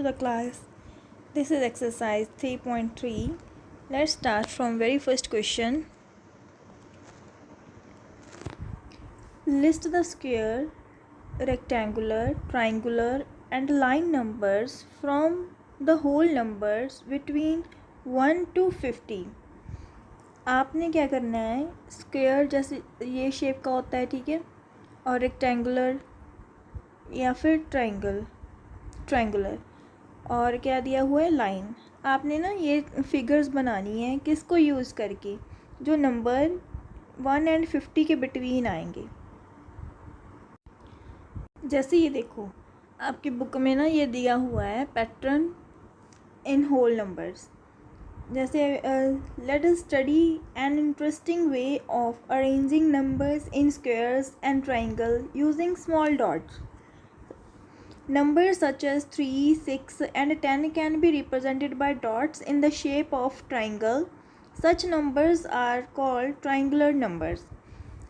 the class. This is exercise 3.3. Let's start from very first question. List the square, rectangular, triangular and line numbers from the whole numbers between 1 to 50. आपने क्या करना है, square जैसे ये shape का होता है, ठीक है, और रेक्टेंगुलर या फिर ट्रायंगुलर और क्या दिया हुआ है, लाइन. आपने ना ये फिगर्स बनानी है किसको यूज़ करके, जो नंबर 1 and 50 के बिटवीन आएंगे. जैसे ये देखो आपकी बुक में ना ये दिया हुआ है पैटर्न इन होल नंबर्स. जैसे let us study an interesting way of arranging numbers in squares and triangle using small dots. Numbers such as 3, 6 and 10 can be represented by dots in the shape of triangle. Such numbers are called triangular numbers.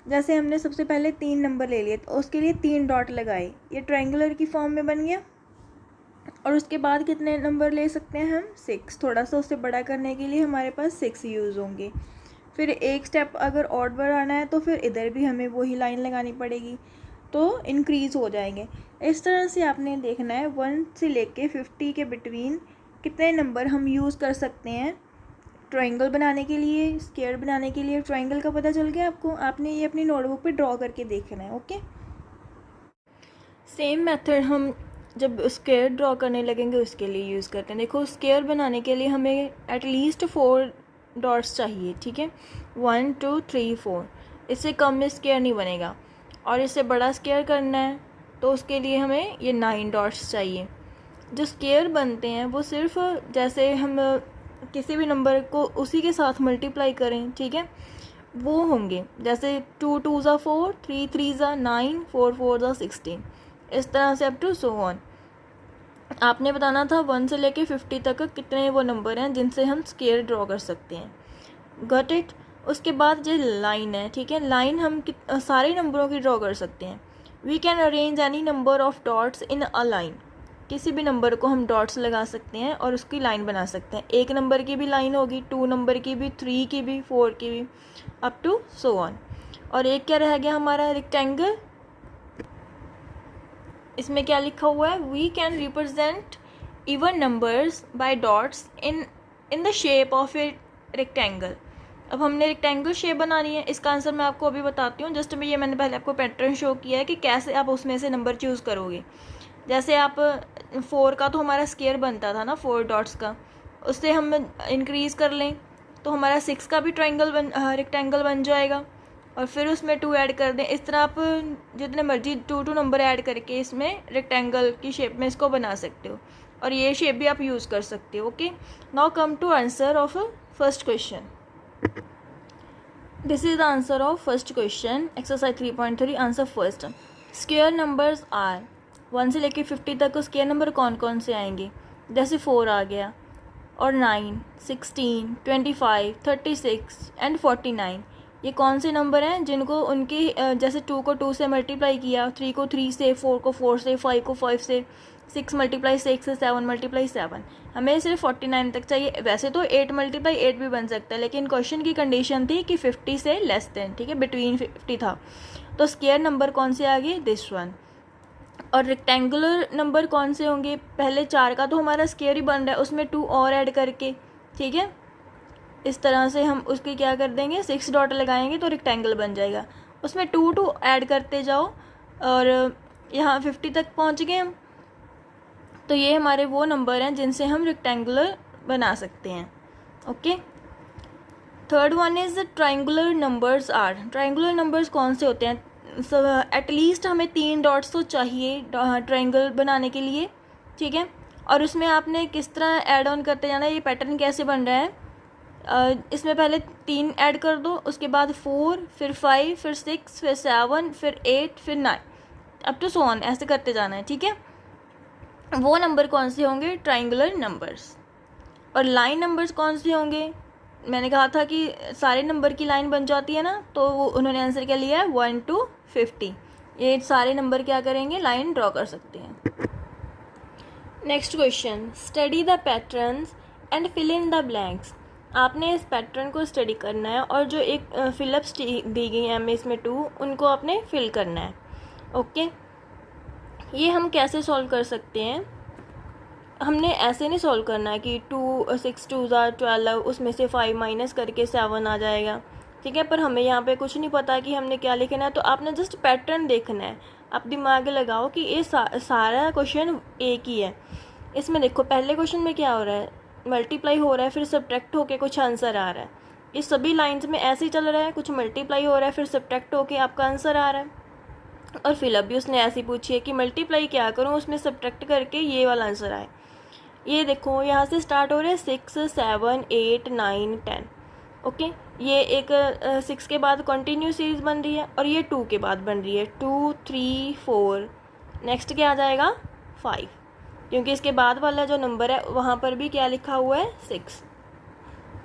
जैसे हमने सबसे पहले 3 number ले लिए तो उसके लिए 3 dot लगाए, ये ट्रायंगुलर की फॉर्म में बन गया. और उसके बाद कितने नंबर ले सकते हैं हम, 6. थोड़ा सा उससे बड़ा करने के लिए हमारे पास 6 यूज़ होंगे. फिर एक स्टेप अगर ऑड बढ़ाना है तो फिर इधर भी हमें वही लाइन लगानी पड़ेगी, तो इंक्रीज़ हो जाएंगे. इस तरह से आपने देखना है 1 से लेके 50 के बिटवीन कितने नंबर हम यूज़ कर सकते हैं ट्रायंगल बनाने के लिए, स्क्वायर बनाने के लिए. ट्रायंगल का पता चल गया आपको, आपने ये अपनी नोटबुक पे ड्रॉ करके देखना है. ओके, सेम मेथड हम जब स्क्वायर ड्रॉ करने लगेंगे उसके लिए यूज़ करते हैं. देखो स्क्वायर बनाने के लिए हमें एटलीस्ट 4 डॉट्स चाहिए, ठीक है, 1 2 3 4. इससे कम में स्क्वायर नहीं बनेगा. और इससे बड़ा स्क्वायर करना है तो उसके लिए हमें ये 9 डॉट्स चाहिए. जो स्क्वायर बनते हैं वो सिर्फ जैसे हम किसी भी नंबर को उसी के साथ मल्टीप्लाई करें, ठीक है, वो होंगे. जैसे 2 2 ज़ा 4, 3 3 ज़ा 9, 4 4 ज़ा 16. इस तरह से अप टू सो ऑन. आपने बताना था 1 से लेके 50 तक कितने वो नंबर हैं जिनसे हम स्क्वायर ड्रॉ कर सकते हैं. Got it. उसके बाद ये लाइन है, ठीक है, लाइन हम सारे नंबरों की ड्रॉ कर सकते हैं. We can arrange any number of dots in a line. किसी भी नंबर को हम डॉट्स लगा सकते हैं और उसकी लाइन बना सकते हैं. 1 नंबर की भी लाइन होगी, 2 नंबर की भी, 3 की भी, 4 की भी, अप टू सो ऑन. और एक क्या रह गया हमारा, रेक्टेंगल. इसमें क्या लिखा हुआ है, we can represent even numbers by dots in the shape of a rectangle. अब हमने रेक्टेंगल शेप बनानी है. इसका आंसर मैं आपको अभी बताती हूँ. जस्ट मैंने पहले आपको पैटर्न शो किया है कि कैसे आप उसमें से नंबर चूज़ करोगे. जैसे आप 4 का तो हमारा स्क्वायर बनता था ना, 4 डॉट्स का, उससे हम इंक्रीज़ कर लें तो हमारा 6 का भी रेक्टेंगल बन जाएगा. और फिर उसमें 2 ऐड कर दें. इस तरह आप जितने मर्जी 2 नंबर ऐड करके इसमें रेक्टेंगल की शेप में इसको बना सकते हो. और ये शेप भी आप यूज़ कर सकते हो. Okay, now come to answer of first question. This is the answer of first question, exercise 3.3. Answer first. Square numbers are. 1 से लेके 50 तक स्क्वायर नंबर कौन कौन से आएंगे, जैसे 4 आ गया, और 9, 16, 25, 36 एंड 49. ये कौन से नंबर हैं जिनको उनके जैसे 2 को 2 से मल्टीप्लाई किया, 3 को 3 से, 4 को 4 से, 5 को 5 से, 6 मल्टीप्लाई 6 से, 7 मल्टीप्लाई 7. हमें सिर्फ 49 तक चाहिए. वैसे तो 8 मल्टीप्लाई 8 भी बन सकता है, लेकिन क्वेश्चन की कंडीशन थी कि 50 से लेस देन, ठीक है, बिटवीन 50 था. तो स्क्वायर नंबर कौन से आ गए, दिस वन. और रेक्टेंगुलर नंबर कौन से होंगे, पहले 4 का तो हमारा स्क्वायर ही बन रहा है, उसमें 2 और ऐड करके, ठीक है, इस तरह से हम उसके क्या कर देंगे, 6 डॉट लगाएंगे तो रेक्टेंगल बन जाएगा. उसमें 2 2 ऐड करते जाओ और यहाँ 50 तक पहुँच गए हम. तो ये हमारे वो नंबर हैं जिनसे हम रेक्टेंगुलर बना सकते हैं. Okay, third one is triangular numbers are. Triangular numbers कौन से होते हैं, एटलीस्ट हमें 3 डॉट्स तो चाहिए ट्रायंगल बनाने के लिए, ठीक है. और उसमें आपने किस तरह ऐड ऑन करते जाना है, ये पैटर्न कैसे बन रहा है. इसमें पहले 3 ऐड कर दो, उसके बाद 4, फिर 5, फिर 6, फिर 7, फिर 8, फिर 9, अप टू सो ऑन, ऐसे करते जाना है, ठीक है. वो नंबर कौन से होंगे, ट्रायंगुलर नंबर्स. और लाइन नंबर्स कौन से होंगे, मैंने कहा था कि सारे नंबर की लाइन बन जाती है ना, तो उन्होंने आंसर क्या लिया है, 1 to 50. ये सारे नंबर क्या करेंगे, लाइन ड्रॉ कर सकते हैं. Next question, study the patterns and fill in the blanks. आपने इस पैटर्न को स्टडी करना है और जो एक फिलअप्स दी गई हैं इसमें 2, उनको आपने फिल करना है। ओके, ये हम कैसे सॉल्व कर सकते हैं? हमने ऐसे नहीं सॉल्व करना है कि 6 2 12, उसमें से 5 माइनस करके 7 आ जाएगा, ठीक है। पर हमें यहाँ पे कुछ नहीं पता कि हमने क्या लिखना है, तो आपने जस्ट पैटर्न देखना है। आप दिमाग लगाओ कि ये सारा क्वेश्चन एक ही है। इसमें देखो पहले क्वेश्चन में क्या हो रहा है, मल्टीप्लाई हो रहा है, फिर सब्ट्रैक्ट होके कुछ आंसर आ रहा है। ये सभी लाइंस में ऐसे ही चल रहा है, कुछ मल्टीप्लाई हो रहा है, फिर सब्ट्रैक्ट होके आपका आंसर आ रहा है। और फिलअप भी उसने ऐसी पूछी है कि मल्टीप्लाई क्या करूँ, उसमें सब्ट्रैक्ट करके ये वाला आंसर आए। ये देखो यहाँ से स्टार्ट हो रहे हैं 6 7 8 9 10। ओके, ये एक 6 के बाद कंटिन्यू सीरीज बन रही है और ये 2 के बाद बन रही है 2 3 4। नेक्स्ट क्या आ जाएगा 5, क्योंकि इसके बाद वाला जो नंबर है वहाँ पर भी क्या लिखा हुआ है 6।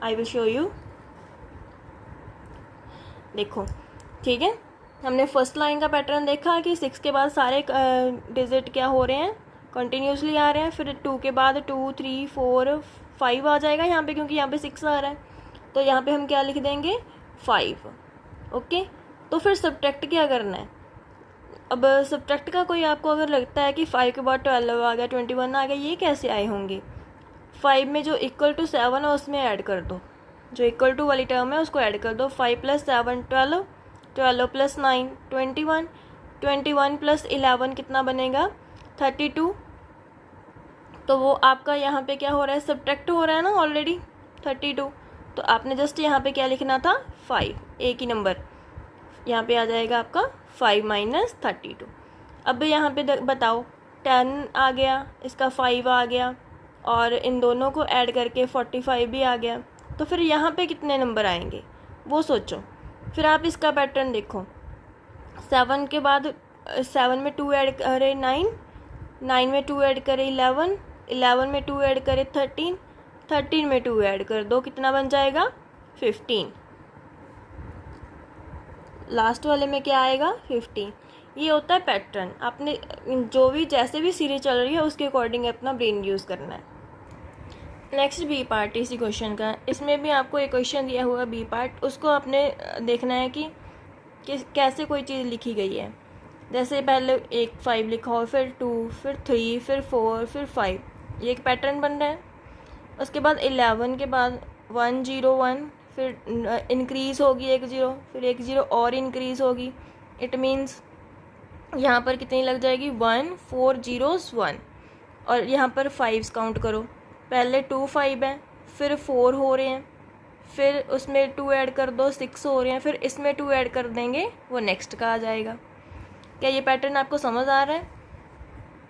आई विल शो यू, देखो ठीक है। हमने फर्स्ट लाइन का पैटर्न देखा कि 6 के बाद सारे डिजिट क्या हो रहे हैं, कंटिन्यूसली आ रहे हैं। फिर 2 के बाद 2 3 4 5 आ जाएगा यहाँ पे, क्योंकि यहाँ पे 6 आ रहा है, तो यहाँ पे हम क्या लिख देंगे 5। ओके, तो फिर सब्ट्रैक्ट क्या करना है? अब सब्ट्रैक्ट का कोई आपको अगर लगता है कि 5 के बाद 12 आ गया, 21 आ गया, ये कैसे आए होंगे? 5 में जो इक्वल टू 7 है उसमें ऐड कर दो, जो इक्वल टू वाली टर्म है उसको ऐड कर दो। 5 + 7 12, 12 + 9 21, 21 + 11 कितना बनेगा 32। तो वो आपका यहाँ पे क्या हो रहा है, सब्ट्रैक्ट हो रहा है ना ऑलरेडी 32। तो आपने जस्ट यहाँ पे क्या लिखना था 5, एक ही नंबर यहाँ पे आ जाएगा आपका 5 - 32। अब यहाँ पे बताओ 10 आ गया, इसका 5 आ गया और इन दोनों को ऐड करके 45 भी आ गया, तो फिर यहाँ पे कितने नंबर आएंगे वो सोचो। फिर आप इसका पैटर्न देखो, 7 के बाद 7 में 2 ऐड करें 9, 9 में 2 ऐड करें 11, 11 में 2 ऐड करें 13, 13 में 2 ऐड कर दो, कितना बन जाएगा 15। लास्ट वाले में क्या आएगा 15। ये होता है पैटर्न। आपने जो भी जैसे भी सीरीज चल रही है उसके अकॉर्डिंग अपना ब्रेन यूज़ करना है। नेक्स्ट बी पार्ट इसी क्वेश्चन का, इसमें भी आपको एक क्वेश्चन दिया हुआ बी पार्ट, उसको आपने देखना है कि कैसे कोई चीज़ लिखी गई है। जैसे पहले एक 5 लिखा हो, फिर 2, फिर 3, फिर 4, फिर 5, ये एक पैटर्न बन रहा है। उसके बाद 11 के बाद 1 0 1, फिर इंक्रीज़ होगी 1 0, फिर 1 0 और इंक्रीज़ होगी। इट मीन्स यहाँ पर कितनी लग जाएगी 1 4 0s 1, और यहाँ पर 5 काउंट करो। पहले 2 5 है, फिर 4 हो रहे हैं, फिर उसमें 2 ऐड कर दो 6 हो रहे हैं, फिर इसमें 2 ऐड कर देंगे वो नेक्स्ट का आ जाएगा। क्या ये पैटर्न आपको समझ आ रहा है?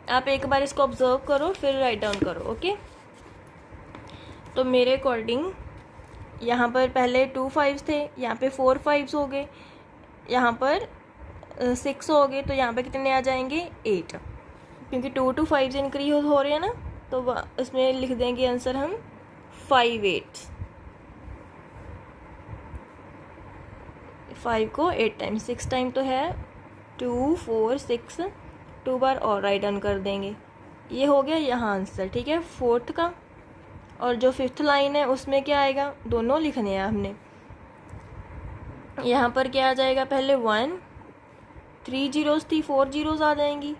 आप एक बार इसको ऑब्जर्व करो फिर राइट डाउन करो। ओके, तो मेरे अकॉर्डिंग यहाँ पर पहले 2 5s थे, यहाँ पे 4 5s हो गए, यहाँ पर 6 हो गए, तो यहाँ पे कितने आ जाएंगे 8, क्योंकि 2 to 5 इंक्रीज हो रहे हैं ना, तो इसमें लिख देंगे आंसर हम 5 8। 5 को 8 टाइम्स, 6 टाइम तो है 2 4 6, 2 बार और राइट डाउन कर देंगे। ये हो गया यहाँ आंसर, ठीक है, 4th का। और जो 5th लाइन है उसमें क्या आएगा, दोनों लिखने हैं हमने। यहाँ पर क्या आ जाएगा, पहले 1 3 zeros थी, 4 zeros आ जाएंगी।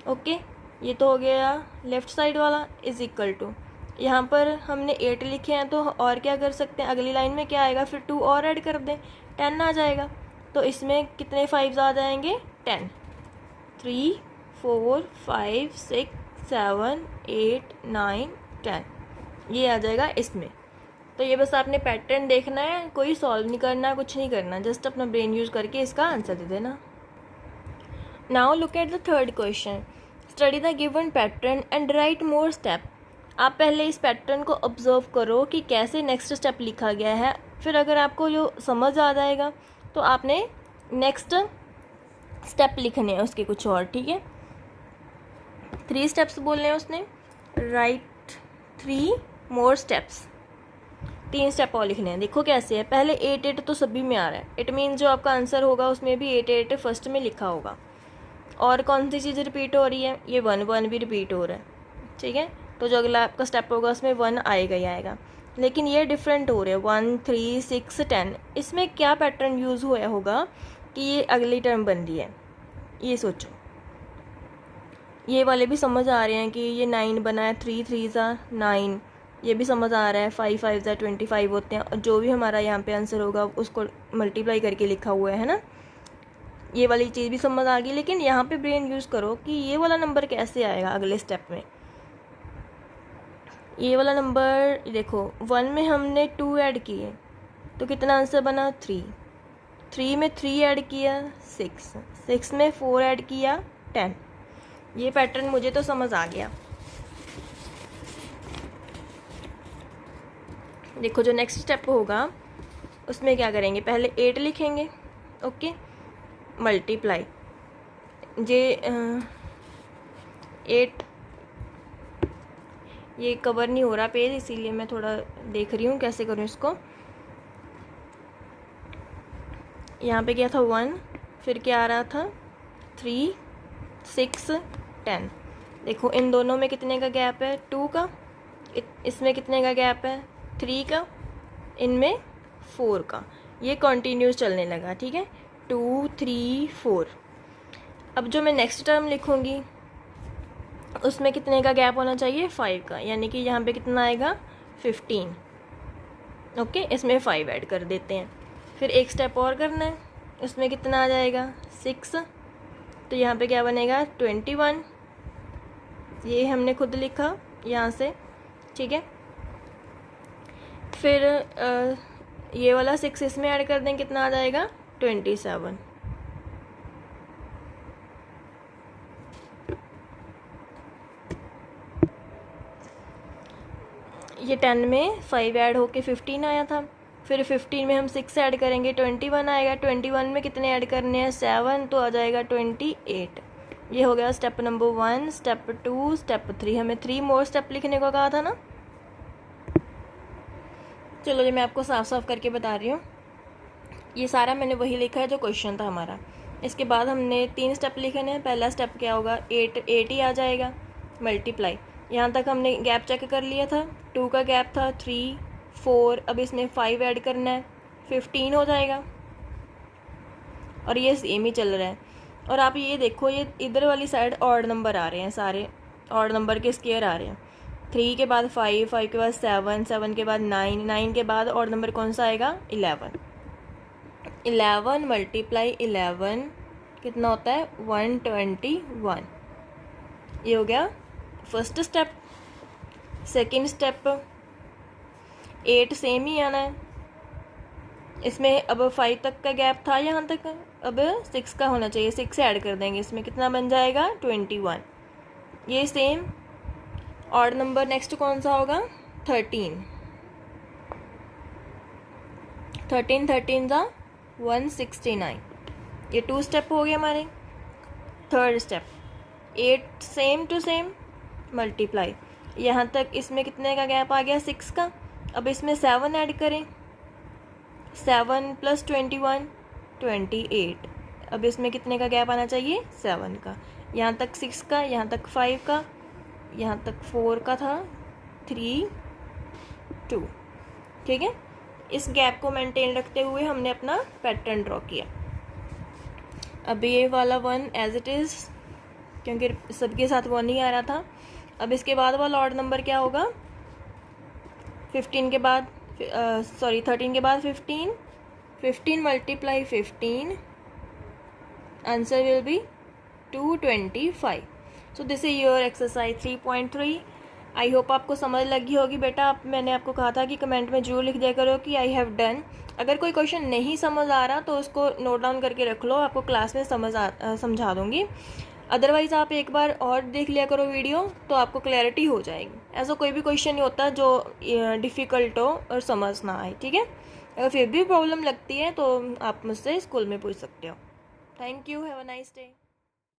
ओके, ये तो हो गया लेफ़्ट साइड वाला इज इक्वल टू, यहाँ पर हमने 8 लिखे हैं तो और क्या कर सकते हैं, अगली लाइन में क्या आएगा, फिर 2 और ऐड कर दें 10 आ जाएगा। तो इसमें कितने 5s आ जाएंगे 10, 3 4 5 6 7 8 9 10, ये आ जाएगा इसमें। तो ये बस आपने पैटर्न देखना है, कोई सॉल्व नहीं करना, कुछ नहीं करना, जस्ट अपना ब्रेन यूज़ करके इसका आंसर दे देना। Now look at the third question, study the given pattern and right more step. आप पहले इस पैटर्न को ऑब्जर्व करो कि कैसे नेक्स्ट स्टेप लिखा गया है, फिर अगर आपको जो समझ आ जाएगा तो आपने नेक्स्ट स्टेप लिखने हैं उसके कुछ और, ठीक है। 3 स्टेप्स बोलने हैं उसने, राइट 3 मोर स्टेप्स, 3 स्टेप और लिखने हैं। देखो कैसे है, पहले 8 8 तो सभी में आ रहा है, इट मीन जो आपका आंसर होगा उसमें भी 8 8 फर्स्ट में लिखा होगा। और कौन सी चीज़ रिपीट हो रही है, ये 1 1 भी रिपीट हो रहा है, ठीक है। तो जो अगला आपका स्टेप होगा उसमें 1 आएगा ही आएगा, लेकिन ये डिफरेंट हो रहे हैं 1 3 6 10। इसमें क्या पैटर्न यूज़ हुआ होगा कि ये अगली टर्म बन रही है, ये सोचो। ये वाले भी समझ आ रहे हैं कि ये 9 बना है, 3 3 9, ये भी समझ आ रहा है, 5 5 25 होते हैं, और जो भी हमारा यहाँ पे आंसर होगा उसको मल्टीप्लाई करके लिखा हुआ है ना, ये वाली चीज़ भी समझ आ गई। लेकिन यहाँ पे ब्रेन यूज़ करो कि ये वाला नंबर कैसे आएगा अगले स्टेप में। ये वाला नंबर देखो, 1 में हमने 2 ऐड किए तो कितना आंसर बना 3, 3 में 3 ऐड किया 6, 6 में 4 ऐड किया 10। ये पैटर्न मुझे तो समझ आ गया। देखो जो नेक्स्ट स्टेप होगा उसमें क्या करेंगे, पहले 8 लिखेंगे, ओके, मल्टीप्लाई जे 8, ये कवर नहीं हो रहा पेज इसीलिए मैं थोड़ा देख रही हूँ कैसे करूँ इसको। यहाँ पे क्या था 1, फिर क्या आ रहा था 3 6 10। देखो इन दोनों में कितने का गैप है 2 का, इसमें कितने का गैप है 3 का, इनमें 4 का। ये कंटिन्यूस चलने लगा, ठीक है, 2 3 4। अब जो मैं नेक्स्ट टर्म लिखूँगी उसमें कितने का गैप होना चाहिए 5 का, यानी कि यहाँ पे कितना आएगा 15, ओके, इसमें 5 ऐड कर देते हैं। फिर एक स्टेप और करना है, उसमें कितना आ जाएगा 6, तो यहाँ पे क्या बनेगा 21, ये हमने खुद लिखा यहाँ से, ठीक है। फिर ये वाला 6 इसमें ऐड कर दें, कितना आ जाएगा 27। ये 10 में 5 ऐड होके 15 आया था, फिर 15 में हम 6 ऐड करेंगे 21 आएगा, 21 में कितने ऐड करने हैं 7, तो आ जाएगा 28। ये हो गया स्टेप नंबर 1, स्टेप 2, स्टेप 3। हमें 3 मोर स्टेप लिखने को कहा था ना। चलो जी मैं आपको साफ साफ करके बता रही हूँ, ये सारा मैंने वही लिखा है जो क्वेश्चन था हमारा। इसके बाद हमने 3 स्टेप लिखने हैं। पहला स्टेप क्या होगा 8 ही आ जाएगा, मल्टीप्लाई। यहाँ तक हमने गैप चेक कर लिया था, 2 का गैप था 3 4, अब इसमें 5 ऐड करना है 15 हो जाएगा, और ये सेम ही चल रहा है। और आप ये देखो, ये इधर वाली साइड ऑड नंबर आ रहे हैं, सारे ऑड नंबर के स्क्वायर आ रहे हैं। 3 के बाद 5, 5 के बाद 7, 7 के बाद 9, 9 के बाद ऑड नंबर कौन सा आएगा 11। 11 मल्टीप्लाई 11 कितना होता है 121। ये हो गया first step. Second step 8 same ही आना है, इसमें अब 5 तक का गैप था यहाँ तक, अब 6 का होना चाहिए, 6 ऐड कर देंगे, इसमें कितना बन जाएगा 21। ये सेम ऑड नंबर नेक्स्ट कौन सा होगा 13, 13 13 ज़ा 169। ये 2 स्टेप हो गए हमारे। Third step 8 same to same multiply, यहाँ तक इसमें कितने का गैप आ गया 6 का, अब इसमें 7 ऐड करें, 7 + 21 28। अब इसमें कितने का गैप आना चाहिए 7 का, यहाँ तक 6 का, यहाँ तक 5 का, यहाँ तक 4 का था, 3 2, ठीक है। इस गैप को मेंटेन रखते हुए हमने अपना पैटर्न ड्रॉ किया। अब ये वाला 1 एज इट इज़, क्योंकि सबके साथ 1 ही आ रहा था। अब इसके बाद वाला ऑड नंबर क्या होगा 15 के बाद 13 के बाद 15, 15 multiply 15, answer will be 225। So this is your exercise 3.3। I hope आपको समझ लगी होगी बेटा। मैंने आपको कहा था कि कमेंट में जरूर लिख दिया करो कि आई हैव डन। अगर कोई क्वेश्चन नहीं समझ आ रहा तो उसको नोट डाउन करके रख लो, आपको क्लास में समझा दूँगी। अदरवाइज़ आप एक बार और देख लिया करो वीडियो, तो आपको क्लैरिटी हो जाएगी। ऐसा कोई भी क्वेश्चन नहीं होता जो डिफ़िकल्ट हो और समझ ना आए, ठीक है। अगर फिर भी प्रॉब्लम लगती है तो आप मुझसे स्कूल में पूछ सकते हो। Thank you, have a nice day.